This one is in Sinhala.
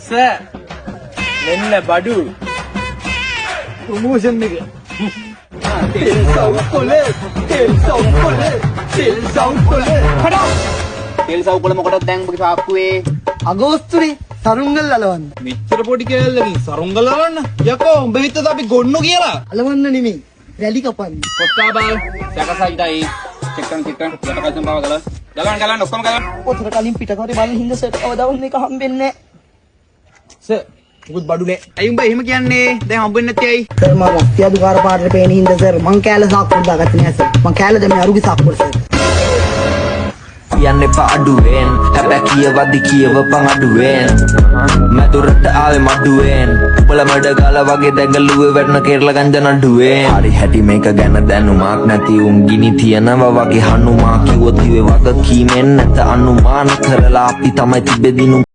සර් මෙන්න බඩු ප්‍රොමෝෂන් එක. තෙල් සව් කොලේ තෙල් සව් කොල මොකටද දැන් ඔබගේ සාක්කුවේ? අගෝස්තුනේ සරුංගල් අලවන්න. මෙච්චර පොඩි කෑල්ලකින් සරුංගල අලවන්න? යකෝ උඹ හිතද අපි ගොන්නු කියලා? අලවන්න නෙමෙයි. රැලි කපන්න. කොස්තාබල් සැකසයිටයි චෙක් කරන් යට කල්සම් පාව ගලන්න ඔක්කොම ගලන්න. පොතට කලින් පිටකරේ බලන හින්දා සර් කවදාවත් මේක හම්බෙන්නේ නැහැ. සර් මුකුත් බඩුනේ. ඇයි උඹ එහෙම කියන්නේ? දැන් හම්බෙන්නේ නැති ඇයි? සර් මම අත්‍යදුකාර පාඩේ පේන හින්දා සර් මං කෑල්ල සාක්කුවට දාගත්තේ නැහැ සර්. මං කෑල්ල දැම්මේ අරුගේ සාක්කුවට සර්. කියන්න එපා අඩුවෙන් හැබැයි කියවද්දි කියවපන් අඩුවෙන් මැදුරට ආවේ මඩුවෙන් උඹල මඩ ගාලා වගේ දැඟලුවේ වැටෙන කෙරලා ගංජන අඩුවෙන් හරි හැටි මේක ගැන දැනුමක් නැති උන් ගිනි තියනවා වගේ හනුමා කිව්වොත් ඉවේ වගකීමෙන් නැත අනුමාන කරලා අපි තමයි තිබෙදිනු